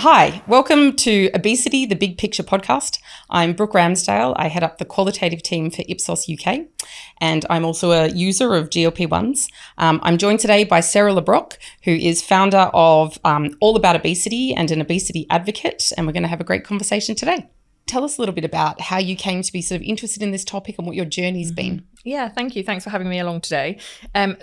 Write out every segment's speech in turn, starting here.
Hi, welcome to Obesity, the Big Picture podcast. I'm Brooke Ramsdale. I head up the qualitative team for Ipsos UK, and I'm also a user of GLP-1s. I'm joined today by Sarah Brocq, who is founder of All About Obesity and an obesity advocate, and we're going to have a great conversation today. Tell us a little bit about how you came to be sort of interested in this topic and what your journey's been. Yeah, thank you. Thanks for having me along today. I'm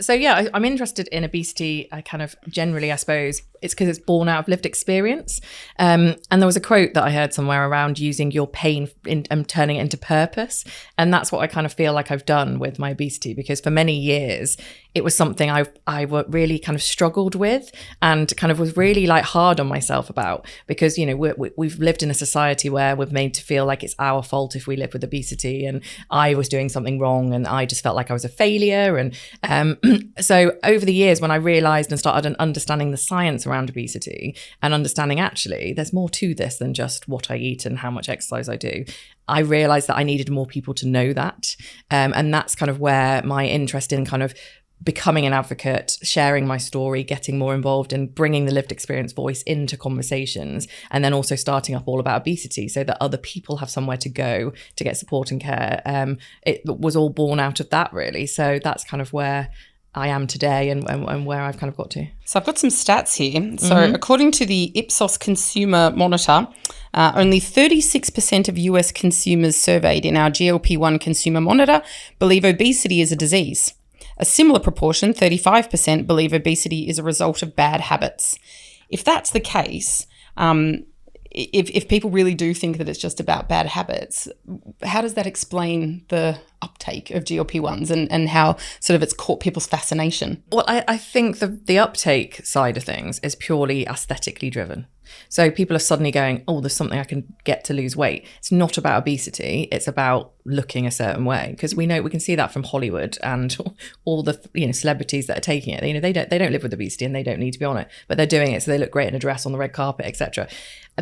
interested in obesity kind of generally, I suppose. It's because it's born out of lived experience. And there was a quote that I heard somewhere around using your pain and turning it into purpose. And that's what I kind of feel like I've done with my obesity, because for many years, it was something I really kind of struggled with and kind of was really like hard on myself about, because, you know, we've lived in a society where we've made to feel like it's our fault if we live with obesity and I was doing something wrong and I just felt like I was a failure. And so over the years, when I realized and started understanding the science around obesity and understanding actually there's more to this than just what I eat and how much exercise I do, I realized that I needed more people to know that. And that's kind of where my interest in kind of becoming an advocate, sharing my story, getting more involved and bringing the lived experience voice into conversations, and then also starting up All About Obesity so that other people have somewhere to go to get support and care. It was all born out of that, really. So that's kind of where I am today and where I've kind of got to. So I've got some stats here. So according to the Ipsos Consumer Monitor, only 36% of US consumers surveyed in our GLP-1 Consumer Monitor believe obesity is a disease. A similar proportion, 35%, believe obesity is a result of bad habits. If that's the case, if people really do think that it's just about bad habits, how does that explain the uptake of GLP-1s and how sort of it's caught people's fascination? Well, I think the uptake side of things is purely aesthetically driven. So people are suddenly going, oh, there's something I can get to lose weight. It's not about obesity. It's about looking a certain way, because we can see that from Hollywood and all the celebrities that are taking it. They don't live with obesity and they don't need to be on it, but they're doing it so they look great in a dress on the red carpet, etc.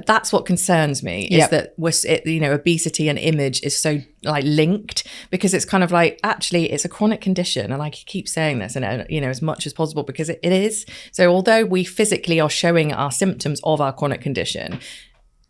That's what concerns me, is that obesity and image is so like linked, because it's kind of like, actually it's a chronic condition, and I keep saying this and as much as possible, because it is. So although we physically are showing our symptoms of our chronic condition,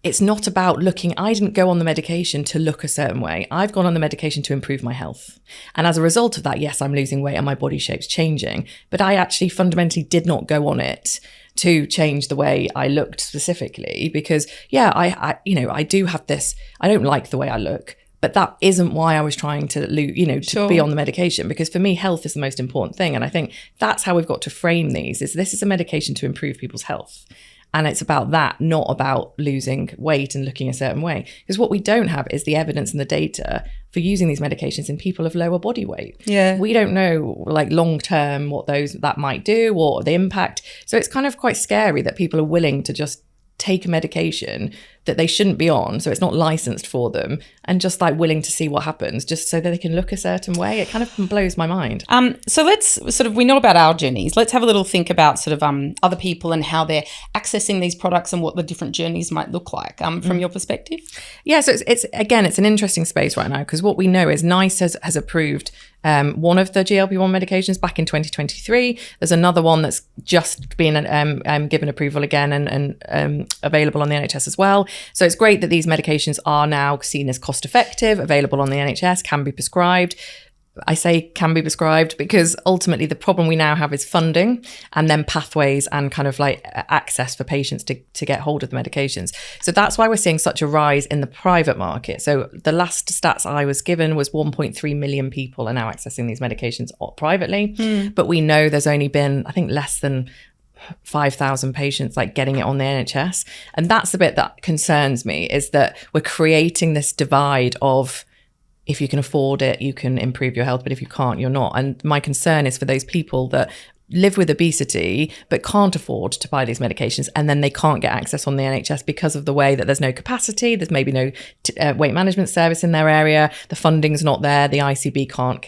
it's not about looking. I didn't go on the medication to look a certain way. I've gone on the medication to improve my health. And as a result of that, yes, I'm losing weight and my body shape's changing, but I actually fundamentally did not go on it to change the way I looked specifically, because I do have this, I don't like the way I look, but that isn't why I was trying to to be on the medication, because for me, health is the most important thing. And I think that's how we've got to frame these, this is a medication to improve people's health. And it's about that, not about losing weight and looking a certain way. Because what we don't have is the evidence and the data for using these medications in people of lower body weight. Yeah. We don't know like long term what that might do or the impact. So it's kind of quite scary that people are willing to just take a medication that they shouldn't be on, so it's not licensed for them, and just like willing to see what happens just so that they can look a certain way. It kind of blows my mind. So let's we know about our journeys. Let's have a little think about other people and how they're accessing these products and what the different journeys might look like from your perspective. Yeah, so it's an interesting space right now, because what we know is NICE has approved one of the GLP-1 medications back in 2023. There's another one that's just been given approval again and available on the NHS as well. So it's great that these medications are now seen as cost effective, available on the NHS, can be prescribed. I say can be prescribed because ultimately the problem we now have is funding and then pathways and kind of like access for patients to get hold of the medications. So that's why we're seeing such a rise in the private market. So the last stats I was given was 1.3 million people are now accessing these medications privately. But we know there's only been, I think, less than 5,000 patients like getting it on the NHS. And that's the bit that concerns me, is that we're creating this divide of, if you can afford it, you can improve your health, but if you can't, you're not. And my concern is for those people that live with obesity but can't afford to buy these medications, and then they can't get access on the NHS because of the way that there's no capacity, there's maybe no weight management service in their area, the funding's not there, the ICB can't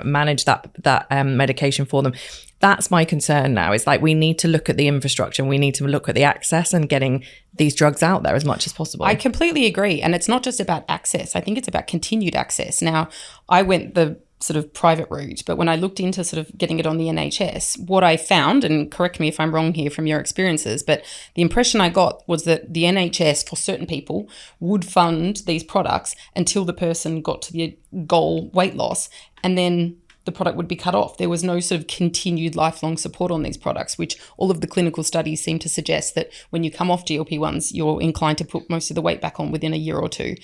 manage that medication for them. That's my concern now, is like we need to look at the infrastructure and we need to look at the access and getting these drugs out there as much as possible. I completely agree. And it's not just about access. I think it's about continued access. Now, I went the sort of private route, but when I looked into sort of getting it on the NHS, what I found, and correct me if I'm wrong here from your experiences, but the impression I got was that the NHS for certain people would fund these products until the person got to the goal weight loss, and then the product would be cut off. There was no sort of continued lifelong support on these products, which all of the clinical studies seem to suggest that when you come off GLP-1s, you're inclined to put most of the weight back on within a year or two.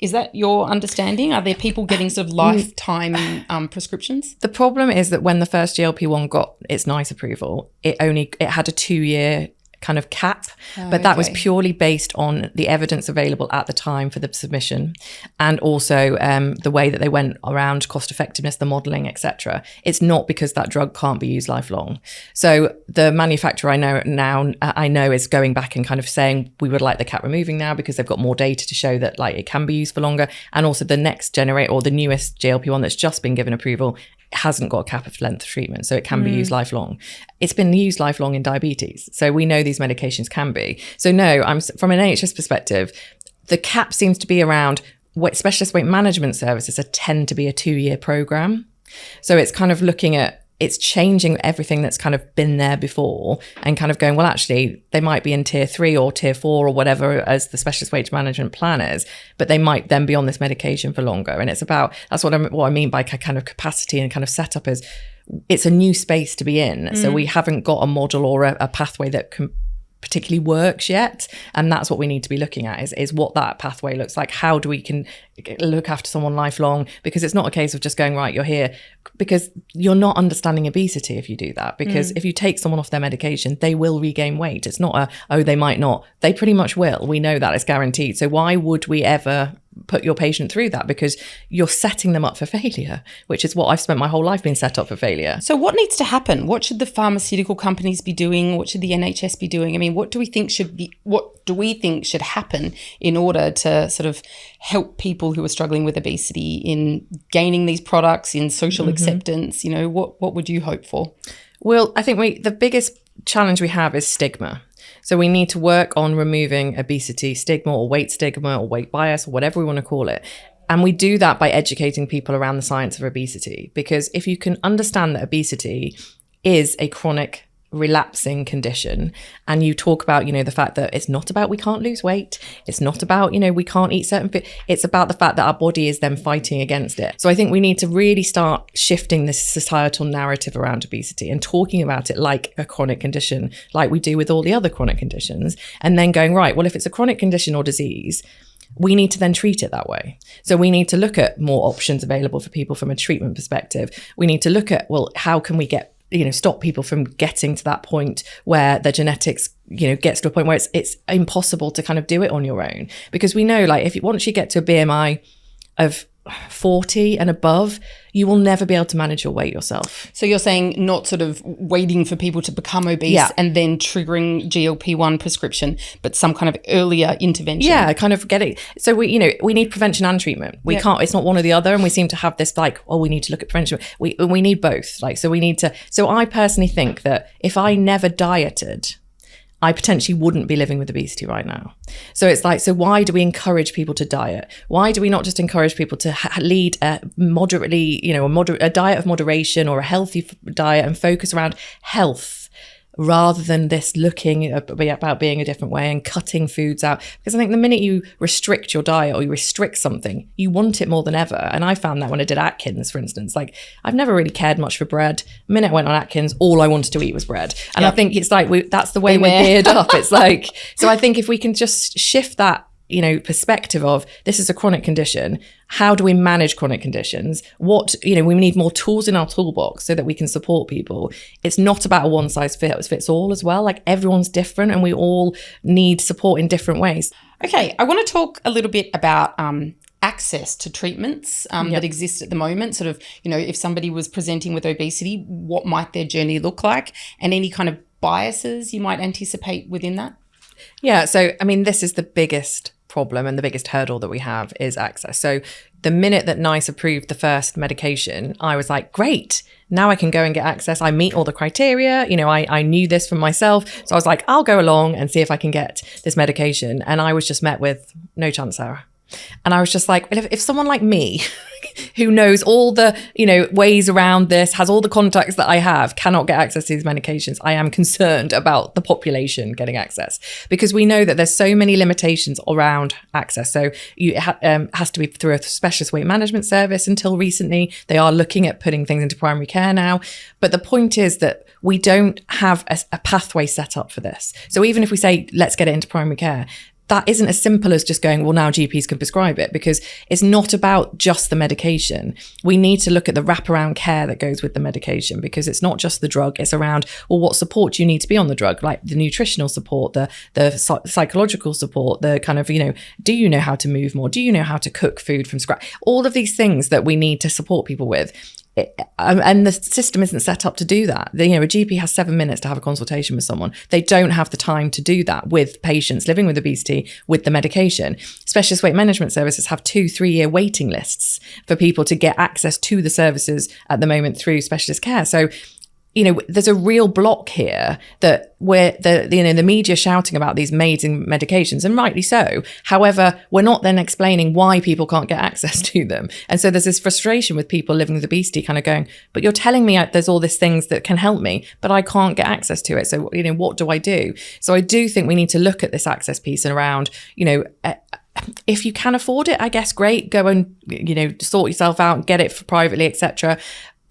Is that your understanding? Are there people getting sort of lifetime prescriptions? The problem is that when the first GLP-1 got its NICE approval, it had a 2-year kind of cap, but that was purely based on the evidence available at the time for the submission, and also the way that they went around cost effectiveness, the modeling, etc. It's not because that drug can't be used lifelong. So the manufacturer I know is going back and kind of saying we would like the cap removing now because they've got more data to show that like it can be used for longer, and also the next generate or the newest GLP-1 that's just been given approval hasn't got a cap of length of treatment, so it can be used lifelong. It's been used lifelong in diabetes, so we know these medications can be. So no, from an NHS perspective, the cap seems to be around what specialist weight management services tend to be a 2-year program. So it's kind of looking at, it's changing everything that's kind of been there before and kind of going, well, actually, they might be in tier 3 or tier 4 or whatever as the specialist weight management plan is, but they might then be on this medication for longer. And it's about, that's what I mean by kind of capacity and kind of setup is it's a new space to be in. So we haven't got a model or a pathway that can particularly works yet, and that's what we need to be looking at is what that pathway looks like. How do we can look after someone lifelong, because it's not a case of just going, right, you're here, because you're not understanding obesity if you do that, because if you take someone off their medication, they will regain weight. It's not they might not, they pretty much will. We know that, it's guaranteed. So why would we ever put your patient through that? Because you're setting them up for failure, which is what I've spent my whole life being set up for failure. So what needs to happen? What should the pharmaceutical companies be doing? What should the NHS be doing? I mean, what do we think should happen in order to sort of help people who are struggling with obesity in gaining these products, in social acceptance? You know, what would you hope for? Well, I think the biggest challenge we have is stigma. So we need to work on removing obesity stigma or weight bias or whatever we want to call it. And we do that by educating people around the science of obesity, because if you can understand that obesity is a chronic relapsing condition, and you talk about, you know, the fact that it's not about we can't lose weight, it's not about, you know, we can't eat certain food, it's about the fact that our body is then fighting against it. So I think we need to really start shifting this societal narrative around obesity and talking about it like a chronic condition, like we do with all the other chronic conditions, and then going, right, well, if it's a chronic condition or disease, we need to then treat it that way. So we need to look at more options available for people from a treatment perspective. We need to look at, well, how can we get, you know, stop people from getting to that point where their genetics, you know, gets to a point where it's impossible to kind of do it on your own. Because we know, like, once you get to a BMI of 40 and above, you will never be able to manage your weight yourself. So you're saying not sort of waiting for people to become obese and then triggering GLP-1 prescription, but some kind of earlier intervention. Yeah, kind of get it. So we need prevention and treatment. We can't, it's not one or the other. And we seem to have this like, oh, we need to look at prevention. We need both. Like, so we need to, so I personally think that if I never dieted, I potentially wouldn't be living with obesity right now. So it's like, so why do we encourage people to diet? Why do we not just encourage people to lead a moderately, you know, a diet of moderation or a healthy diet and focus around health, rather than this looking about being a different way and cutting foods out? Because I think the minute you restrict your diet or you restrict something, you want it more than ever. And I found that when I did Atkins, for instance, like I've never really cared much for bread. The minute I went on Atkins, all I wanted to eat was bread. And I think it's like, that's the way we're geared up. It's like, so I think if we can just shift that, you know, perspective of this is a chronic condition. How do we manage chronic conditions? We need more tools in our toolbox so that we can support people. It's not about a one size fits all as well. Like everyone's different and we all need support in different ways. Okay, I want to talk a little bit about access to treatments that exist at the moment. Sort of, you know, if somebody was presenting with obesity, what might their journey look like, and any kind of biases you might anticipate within that? Yeah, so I mean, this is the biggest problem and the biggest hurdle that we have is access. So the minute that NICE approved the first medication, I was like, great, now I can go and get access. I meet all the criteria. You know, I knew this for myself. So I was like, I'll go along and see if I can get this medication. And I was just met with no chance, Sarah. And I was just like, well, if someone like me who knows all the, ways around this, has all the contacts that I have, cannot get access to these medications, I am concerned about the population getting access, because we know that there's so many limitations around access. So it has to be through a specialist weight management service. Until recently, they are looking at putting things into primary care now. But the point is that we don't have a pathway set up for this. So even if we say, let's get it into primary care, that isn't as simple as just going, well, now GPs can prescribe it, because it's not about just the medication. We need to look at the wraparound care that goes with the medication, because it's not just the drug. It's around, well, what support do you need to be on the drug? Like the nutritional support, the psychological support, the kind of, do you know how to move more? Do you know how to cook food from scratch? All of these things that we need to support people with. And the system isn't set up to do that. A GP has 7 minutes to have a consultation with someone. They don't have the time to do that with patients living with obesity with the medication. Specialist weight management services have 2-3 year waiting lists for people to get access to the services at the moment through specialist care. So there's a real block here that where the media shouting about these amazing medications, and rightly so. However, we're not then explaining why people can't get access to them. And so there's this frustration with people living with obesity kind of going, but you're telling me there's all these things that can help me, but I can't get access to it. So, what do I do? So I do think we need to look at this access piece and around, if you can afford it, I guess, great, go and, sort yourself out, get it for privately, etc.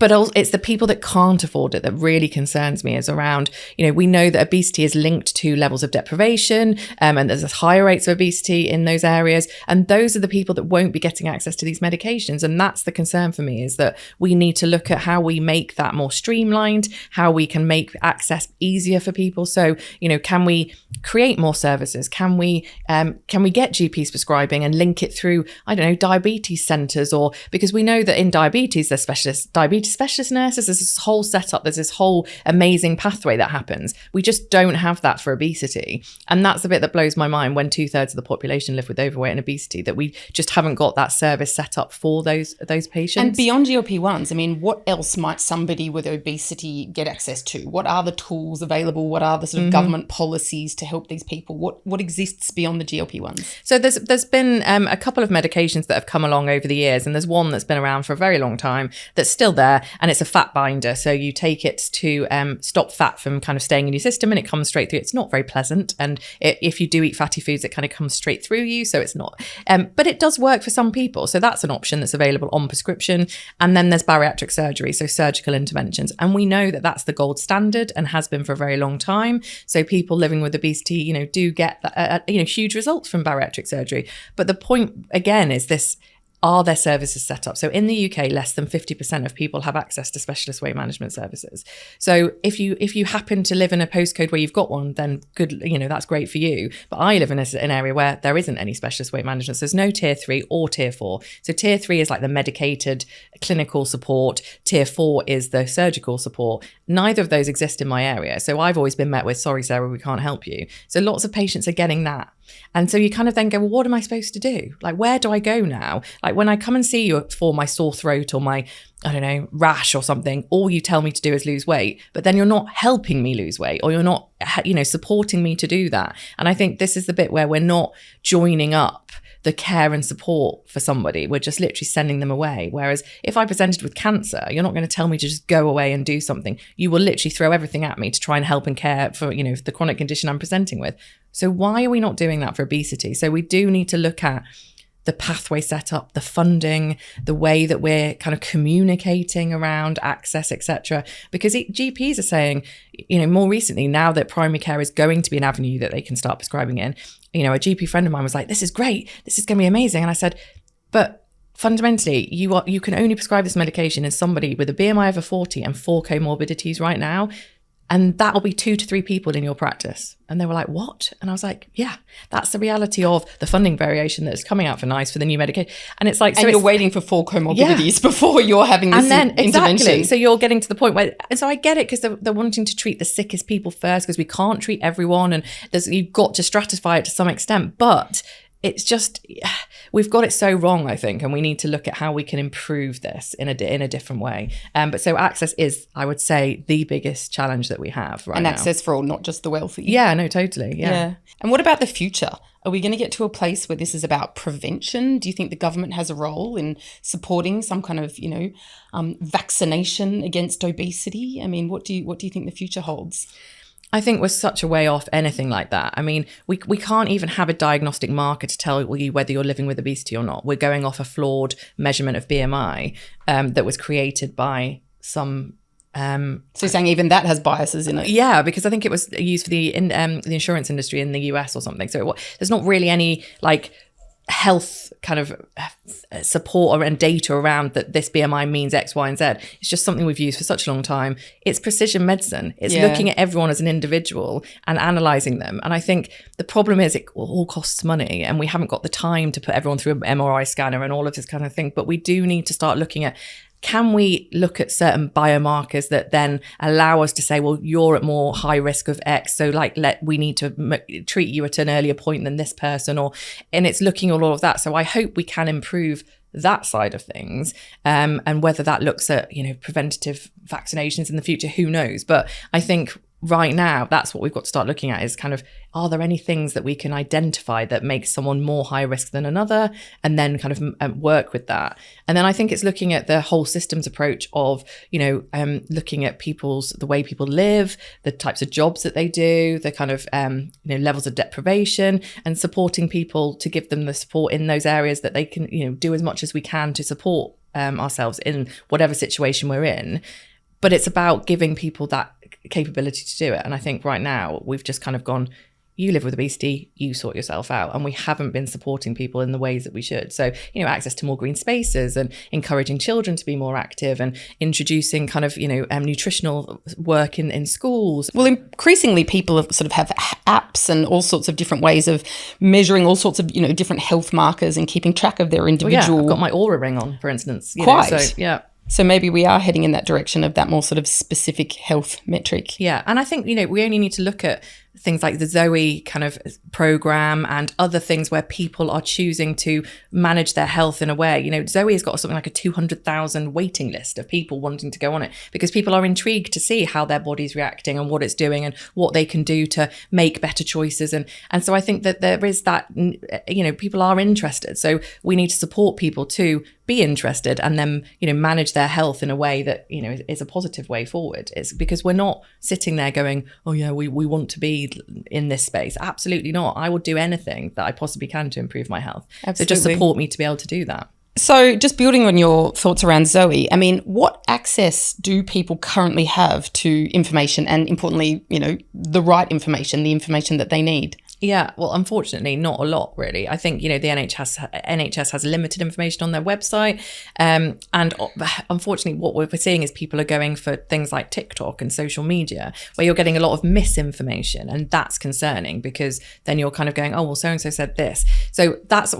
But it's the people that can't afford it that really concerns me, is around, we know that obesity is linked to levels of deprivation, and there's higher rates of obesity in those areas. And those are the people that won't be getting access to these medications. And that's the concern for me, is that we need to look at how we make that more streamlined, how we can make access easier for people. So, can we create more services? Can we get GPs prescribing and link it through, I don't know, diabetes centers, or because we know that in diabetes, there's diabetes specialist nurses, there's this whole setup, there's this whole amazing pathway that happens. We just don't have that for obesity. And that's the bit that blows my mind, when 2/3 of the population live with overweight and obesity, that we just haven't got that service set up for those patients. And beyond GLP-1s, what else might somebody with obesity get access to? What are the tools available? What are the sort of government policies to help these people? What exists beyond the GLP-1s? So there's been a couple of medications that have come along over the years, and there's one that's been around for a very long time that's still there, and it's a fat binder. So you take it to stop fat from kind of staying in your system, and it comes straight through. It's not very pleasant, and if you do eat fatty foods, it kind of comes straight through you, so it's not. But it does work for some people, so that's an option that's available on prescription. And then there's bariatric surgery, so surgical interventions, and we know that that's the gold standard and has been for a very long time. So people living with obesity, do get huge results from bariatric surgery. But the point again is this: are their services set up? So in the UK, less than 50% of people have access to specialist weight management services. So if you happen to live in a postcode where you've got one, then good, that's great for you. But I live in an area where there isn't any specialist weight management. So there's no tier 3 or tier 4. So tier 3 is like the medicated clinical support. Tier 4 is the surgical support. Neither of those exist in my area. So I've always been met with, sorry, Sarah, we can't help you. So lots of patients are getting that. And so you kind of then go, well, what am I supposed to do? Like, where do I go now? Like, when I come and see you for my sore throat or my, I don't know, rash or something, all you tell me to do is lose weight, but then you're not helping me lose weight, or you're not, supporting me to do that. And I think this is the bit where we're not joining up the care and support for somebody. We're just literally sending them away. Whereas if I presented with cancer, you're not going to tell me to just go away and do something. You will literally throw everything at me to try and help and care for, the chronic condition I'm presenting with. So why are we not doing that for obesity? So we do need to look at the pathway setup, the funding, the way that we're kind of communicating around access, etc. Because GPs are saying, more recently, now that primary care is going to be an avenue that they can start prescribing in, a GP friend of mine was like, this is great, this is going to be amazing. And I said, but fundamentally, you can only prescribe this medication in somebody with a BMI over 40 and 4 comorbidities right now. And that'll be 2 to 3 people in your practice. And they were like, what? And I was like, yeah, that's the reality of the funding variation that's coming out for NICE for the new medication. And it's like, and so you're waiting for 4 comorbidities before you're having this intervention. Exactly. So you're getting to the point where, and so I get it, because they're wanting to treat the sickest people first, because we can't treat everyone, and you've got to stratify it to some extent. But it's just, we've got it so wrong, I think, and we need to look at how we can improve this in a different way. But so access is, I would say, the biggest challenge that we have right now. And access for all, not just the wealthy. Yeah, no, totally. Yeah. And what about the future? Are we going to get to a place where this is about prevention? Do you think the government has a role in supporting some kind of, vaccination against obesity? I mean, what do you think the future holds? I think we're such a way off anything like that. I mean, we can't even have a diagnostic marker to tell you whether you're living with obesity or not. We're going off a flawed measurement of BMI that was created by some... so you're saying even that has biases in it? Yeah, because I think it was used for the insurance industry in the US or something. So there's not really any health kind of support and data around that this BMI means X, Y, and Z. It's just something we've used for such a long time. It's precision medicine. It's looking at everyone as an individual and analysing them. And I think the problem is it all costs money, and we haven't got the time to put everyone through an MRI scanner and all of this kind of thing. But we do need to start looking at, can we look at certain biomarkers that then allow us to say, well, you're at more high risk of X, so we need to treat you at an earlier point than this person, and it's looking at all of that. So I hope we can improve that side of things, and whether that looks at preventative vaccinations in the future, who knows? But I think right now, that's what we've got to start looking at, is kind of, are there any things that we can identify that make someone more high risk than another, and then kind of work with that. And then I think it's looking at the whole systems approach of, looking at the way people live, the types of jobs that they do, the kind of, levels of deprivation, and supporting people to give them the support in those areas that they can, do as much as we can to support ourselves in whatever situation we're in. But it's about giving people that capability to do it. And I think right now we've just kind of gone, you live with obesity, you sort yourself out. And we haven't been supporting people in the ways that we should. So, access to more green spaces, and encouraging children to be more active, and introducing kind of, nutritional work in schools. Well, increasingly people sort of have apps and all sorts of different ways of measuring all sorts of, different health markers and keeping track of their individual... I've got my Aura ring on, for instance. So maybe we are heading in that direction of that more sort of specific health metric. Yeah. And I think, we only need to look at things like the Zoe kind of program and other things where people are choosing to manage their health in a way. Zoe has got something like a 200,000 waiting list of people wanting to go on it, because people are intrigued to see how their body's reacting and what it's doing and what they can do to make better choices. And so I think that there is that, people are interested. So we need to support people to be interested, and then, manage their health in a way that, is a positive way forward. It's because we're not sitting there going, oh yeah, we want to be in this space. Absolutely not. I would do anything that I possibly can to improve my health. Absolutely. So just support me to be able to do that. So just building on your thoughts around Zoe, I mean, what access do people currently have to information, and importantly, the right information, the information that they need? Yeah, well, unfortunately, not a lot, really. I think, the NHS has limited information on their website. And unfortunately, what we're seeing is people are going for things like TikTok and social media, where you're getting a lot of misinformation. And that's concerning, because then you're kind of going, oh, well, so-and-so said this. So that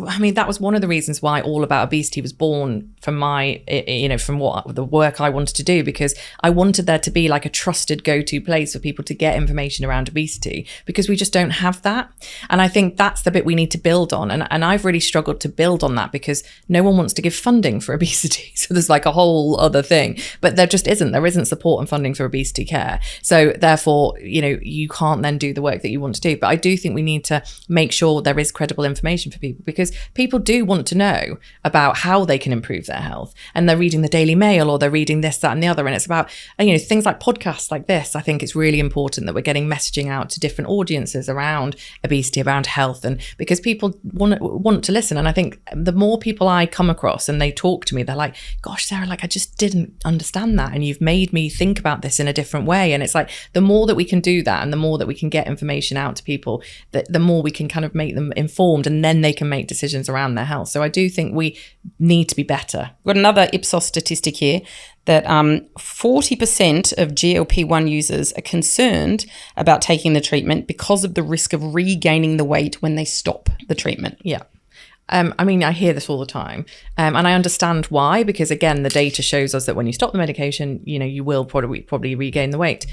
was one of the reasons why All About Obesity was born from from what the work I wanted to do, because I wanted there to be like a trusted go-to place for people to get information around obesity, because we just don't have that. And I think that's the bit we need to build on. And I've really struggled to build on that, because no one wants to give funding for obesity. So there's like a whole other thing, but there just isn't. There isn't support and funding for obesity care. So therefore, you can't then do the work that you want to do. But I do think we need to make sure there is credible information for people, because people do want to know about how they can improve their health. And they're reading the Daily Mail, or they're reading this, that, and the other. And it's about, things like podcasts like this. I think it's really important that we're getting messaging out to different audiences around obesity, around health, and because people want to listen. And I think the more people I come across and they talk to me, they're like, gosh, Sarah, I just didn't understand that, and you've made me think about this in a different way. And it's like, the more that we can do that, and the more that we can get information out to people, the more we can kind of make them informed, and then they can make decisions around their health. So I do think we need to be better. We've got another Ipsos statistic here that 40% of GLP-1 users are concerned about taking the treatment because of the risk of regaining the weight when they stop the treatment. Yeah. I hear this all the time, and I understand why, because again, the data shows us that when you stop the medication, you will probably regain the weight.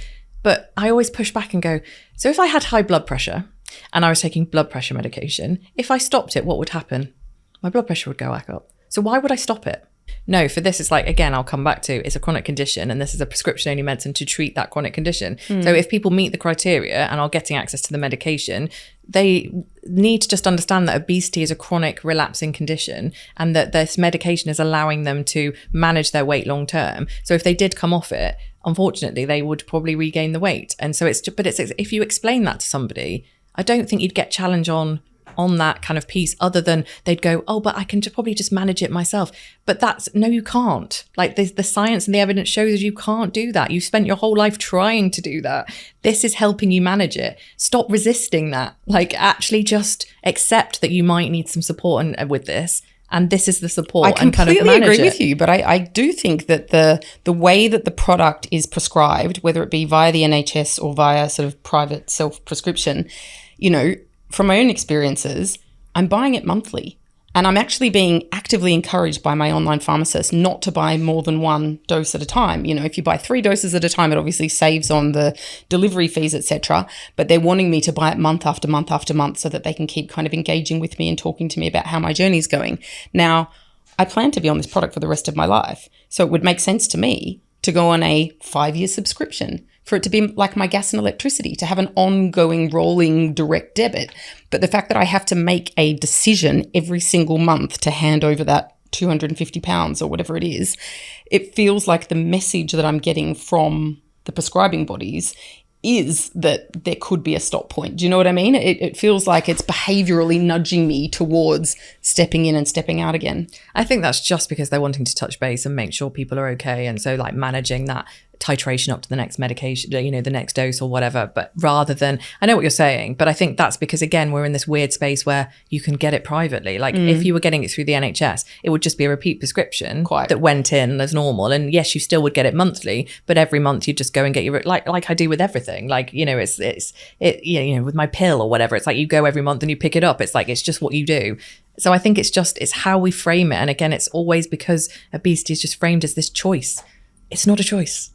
But I always push back and go, so if I had high blood pressure and I was taking blood pressure medication, if I stopped it, what would happen? My blood pressure would go back up. So why would I stop it? No, for this, it's like, again, I'll come back to, it's a chronic condition and this is a prescription only medicine to treat that chronic condition. So if people meet the criteria and are getting access to the medication, they need to just understand that obesity is a chronic relapsing condition and that this medication is allowing them to manage their weight long term. So if they did come off it, unfortunately, they would probably regain the weight. And so it's if you explain that to somebody, I don't think you'd get challenge on that kind of piece, other than they'd go, oh, but I can probably just manage it myself. But no, you can't. Like the science and the evidence shows you can't do that. You've spent your whole life trying to do that. This is helping you manage it. Stop resisting that. Like, actually just accept that you might need some support with this. And this is the support. I completely agree with you, but I do think that the way that the product is prescribed, whether it be via the NHS or via sort of private self-prescription, from my own experiences, I'm buying it monthly. And I'm actually being actively encouraged by my online pharmacist not to buy more than one dose at a time. If you buy 3 doses at a time, it obviously saves on the delivery fees, etc. But they're wanting me to buy it month after month after month so that they can keep kind of engaging with me and talking to me about how my journey is going. Now, I plan to be on this product for the rest of my life. So it would make sense to me to go on a 5-year subscription, for it to be like my gas and electricity, to have an ongoing rolling direct debit. But the fact that I have to make a decision every single month to hand over that £250 or whatever it is, it feels like the message that I'm getting from the prescribing bodies is that there could be a stop point. Do you know what I mean? It feels like it's behaviorally nudging me towards stepping in and stepping out again. I think that's just because they're wanting to touch base and make sure people are okay. And so like managing that titration up to the next medication, the next dose or whatever, but rather than, I know what you're saying, but I think that's because, again, we're in this weird space where you can get it privately. Like if you were getting it through the NHS, it would just be a repeat prescription that went in as normal. And yes, you still would get it monthly, but every month you just go and get your, like I do with everything. Like, it's with my pill or whatever, it's like you go every month and you pick it up. It's like, it's just what you do. So I think it's how we frame it. And again, it's always because obesity is just framed as this choice. It's not a choice.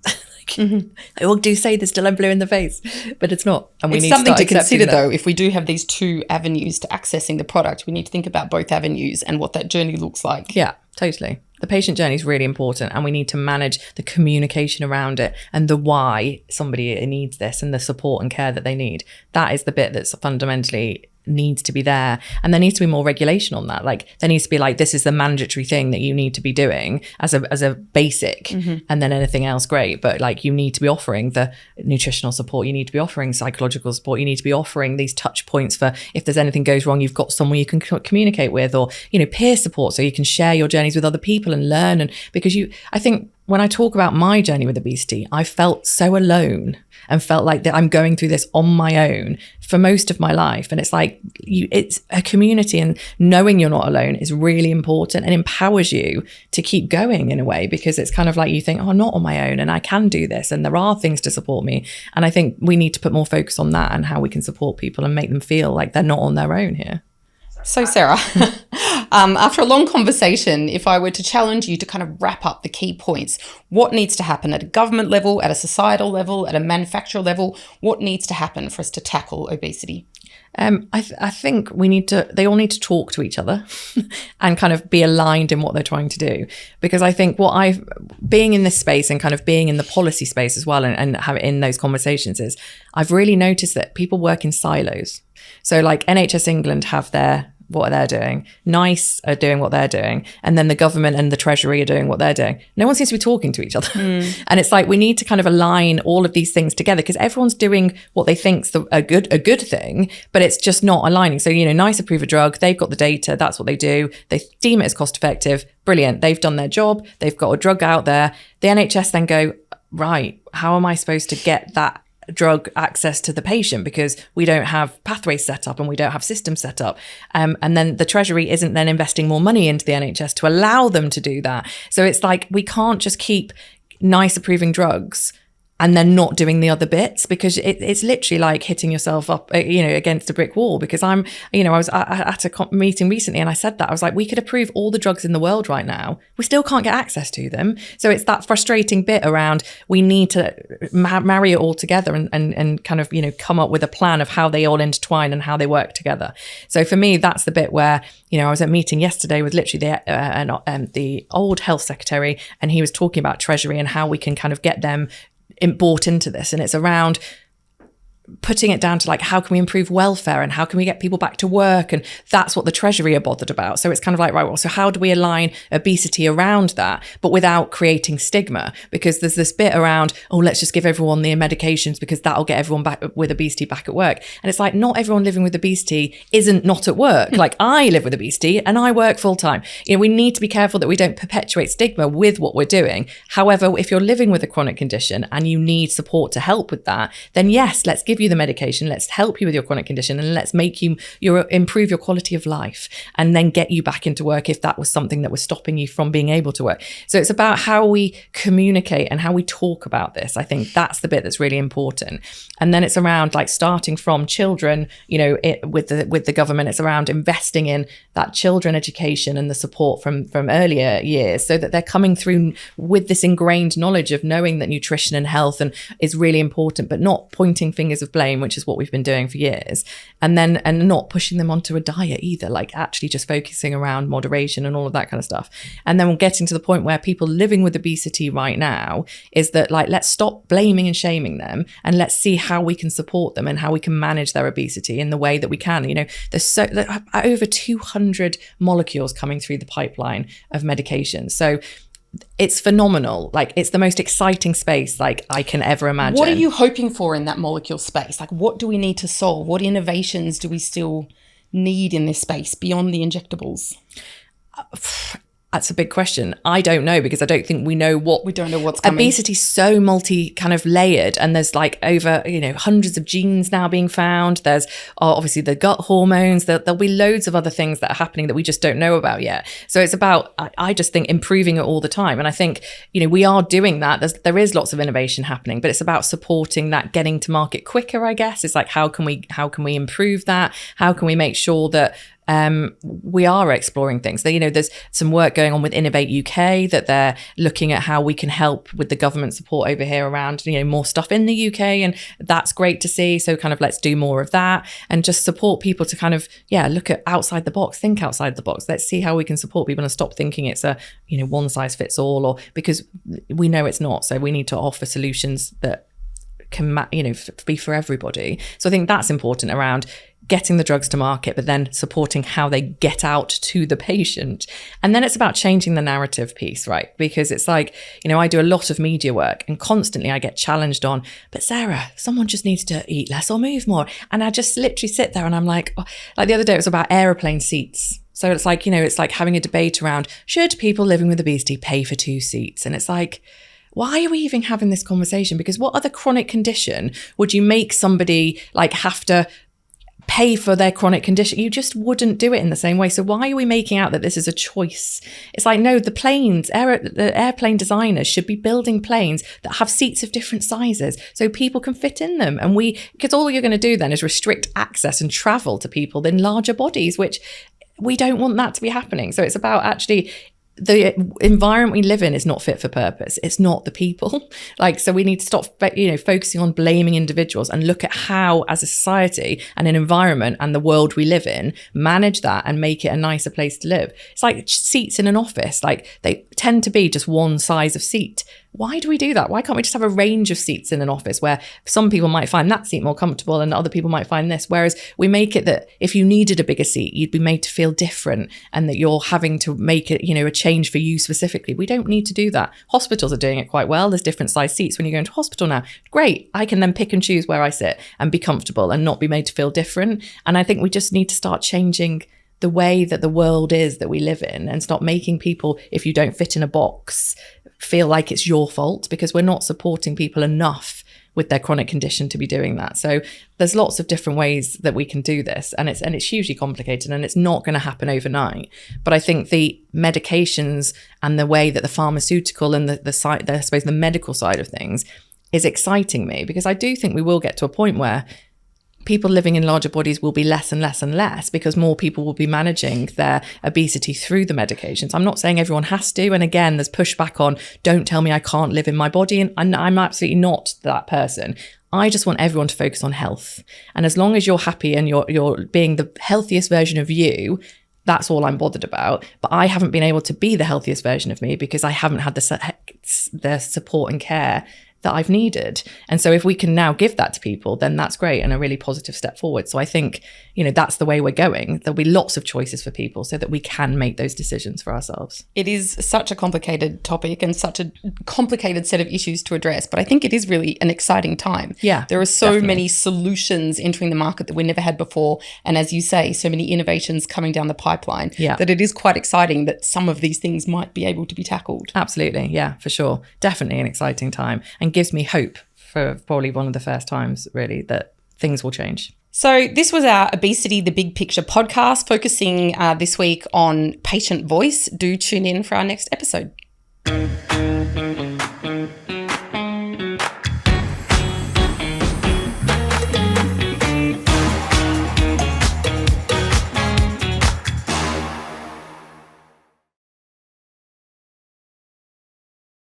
I all do say this till I'm blue in the face, but it's not. And we need something to to consider, though. If we do have these 2 avenues to accessing the product, we need to think about both avenues and what that journey looks like. Yeah, totally. The patient journey is really important, and we need to manage the communication around it and the why somebody needs this and the support and care that they need. That is the bit that's fundamentally needs to be there, and there needs to be more regulation on that. Like there needs to be like, this is the mandatory thing that you need to be doing as a basic, and then anything else great, but like you need to be offering the nutritional support, you need to be offering psychological support, you need to be offering these touch points for if there's anything goes wrong, you've got someone you can communicate with, or peer support so you can share your journeys with other people and learn. And because I think when I talk about my journey with obesity, I felt so alone and felt like that I'm going through this on my own for most of my life. And it's like, it's a community, and knowing you're not alone is really important and empowers you to keep going in a way, because it's kind of like you think, oh, I'm not on my own and I can do this and there are things to support me. And I think we need to put more focus on that and how we can support people and make them feel like they're not on their own here. So Sarah, after a long conversation, if I were to challenge you to kind of wrap up the key points, what needs to happen at a government level, at a societal level, at a manufacturer level? What needs to happen for us to tackle obesity? I think they all need to talk to each other and kind of be aligned in what they're trying to do. Because I think being in this space and kind of being in the policy space as well and have in those conversations is, I've really noticed that people work in silos. So like NHS England have what they're doing. NICE are doing what they're doing. And then the government and the Treasury are doing what they're doing. No one seems to be talking to each other. And it's like, we need to kind of align all of these things together, because everyone's doing what they think's a good thing, but it's just not aligning. So, NICE approve a drug, they've got the data, that's what they do. They deem it as cost effective. Brilliant. They've done their job. They've got a drug out there. The NHS then go, right, how am I supposed to get that drug access to the patient, because we don't have pathways set up and we don't have systems set up, and then the Treasury isn't then investing more money into the NHS to allow them to do that. So it's like, we can't just keep NICE approving drugs and then not doing the other bits, because it's literally like hitting yourself up, against a brick wall. Because I was at a meeting recently and I said that, I was like, we could approve all the drugs in the world right now. We still can't get access to them. So it's that frustrating bit around, we need to marry it all together and kind of, come up with a plan of how they all intertwine and how they work together. So for me, that's the bit where, I was at a meeting yesterday with literally the old health secretary, and he was talking about Treasury and how we can kind of get them bought into this. And it's around putting it down to like, how can we improve welfare and how can we get people back to work? And that's what the Treasury are bothered about. So it's kind of like, right, well, so how do we align obesity around that, but without creating stigma? Because there's this bit around, oh, let's just give everyone the medications because that'll get everyone back with obesity back at work. And it's like, not everyone living with obesity isn't not at work. Like, I live with obesity and I work full time. We need to be careful that we don't perpetuate stigma with what we're doing. However, if you're living with a chronic condition and you need support to help with that, then yes, let's give you the medication, let's help you with your chronic condition, and let's make you improve your quality of life, and then get you back into work if that was something that was stopping you from being able to work. So it's about how we communicate and how we talk about this. I think that's the bit that's really important. And then it's around like starting from children, with the government. It's around investing in that children education and the support from earlier years, so that they're coming through with this ingrained knowledge of knowing that nutrition and health is really important, but not pointing fingers of blame, which is what we've been doing for years. And not pushing them onto a diet either, like actually just focusing around moderation and all of that kind of stuff. And then we're getting to the point where people living with obesity right now is that, like, let's stop blaming and shaming them, and let's see how we can support them and how we can manage their obesity in the way that we can. There's over 200 molecules coming through the pipeline of medication. So it's phenomenal. Like, it's the most exciting space like I can ever imagine. What are you hoping for in that molecule space? Like, what do we need to solve? What innovations do we still need in this space beyond the injectables? That's a big question. I don't know, because I don't think we don't know what's coming. Obesity's so multi kind of layered, and there's like over, hundreds of genes now being found. There's obviously the gut hormones. There'll be loads of other things that are happening that we just don't know about yet. So it's about, I just think, improving it all the time. And I think, we are doing that. There is lots of innovation happening, but it's about supporting that, getting to market quicker, I guess. It's like, how can we improve that? How can we make sure that we are exploring things? There's some work going on with Innovate UK, that they're looking at how we can help with the government support over here around, more stuff in the UK, and that's great to see. So kind of let's do more of that and just support people to kind of, look at outside the box, think outside the box. Let's see how we can support people and stop thinking it's a, one size fits all, or because we know it's not. So we need to offer solutions that can, be for everybody. So I think that's important around getting the drugs to market, but then supporting how they get out to the patient. And then it's about changing the narrative piece, right? Because it's like, I do a lot of media work, and constantly I get challenged on, but Sarah, someone just needs to eat less or move more. And I just literally sit there and I'm like, like the other day it was about aeroplane seats. So it's like, it's like having a debate around, should people living with obesity pay for 2 seats? And it's like, why are we even having this conversation? Because what other chronic condition would you make somebody like have to pay for their chronic condition? You just wouldn't do it in the same way. So why are we making out that this is a choice? It's like, no, the airplane designers should be building planes that have seats of different sizes so people can fit in them. And because all you're going to do then is restrict access and travel to people in larger bodies, which we don't want that to be happening. So it's about actually, the environment we live in is not fit for purpose. It's not the people. So we need to stop, focusing on blaming individuals and look at how, as a society and an environment and the world we live in, manage that and make it a nicer place to live. It's like seats in an office. Like, they tend to be just one size of seat. Why do we do that? Why can't we just have a range of seats in an office where some people might find that seat more comfortable and other people might find this? Whereas we make it that if you needed a bigger seat, you'd be made to feel different, and that you're having to make it, a change for you specifically. We don't need to do that. Hospitals are doing it quite well. There's different size seats when you go into hospital now. Great. I can then pick and choose where I sit and be comfortable and not be made to feel different. And I think we just need to start changing the way that the world is that we live in, and stop making people, if you don't fit in a box, feel like it's your fault, because we're not supporting people enough with their chronic condition to be doing that. So there's lots of different ways that we can do this, and it's hugely complicated, and it's not going to happen overnight. But I think the medications and the way that the pharmaceutical and I suppose the medical side of things is exciting me, because I do think we will get to a point where people living in larger bodies will be less and less and less, because more people will be managing their obesity through the medications. I'm not saying everyone has to. And again, there's pushback on, don't tell me I can't live in my body. And I'm absolutely not that person. I just want everyone to focus on health. And as long as you're happy and you're being the healthiest version of you, that's all I'm bothered about. But I haven't been able to be the healthiest version of me because I haven't had the support and care that I've needed. And so if we can now give that to people, then that's great and a really positive step forward. So I think, that's the way we're going. There'll be lots of choices for people so that we can make those decisions for ourselves. It is such a complicated topic and such a complicated set of issues to address, but I think it is really an exciting time. Yeah, there are so many solutions entering the market that we never had before. And as you say, so many innovations coming down the pipeline that it is quite exciting that some of these things might be able to be tackled. Absolutely. Yeah, for sure. Definitely an exciting time, and gives me hope for probably one of the first times really that things will change. So this was our Obesity, the Big Picture podcast, focusing this week on patient voice. Do tune in for our next episode.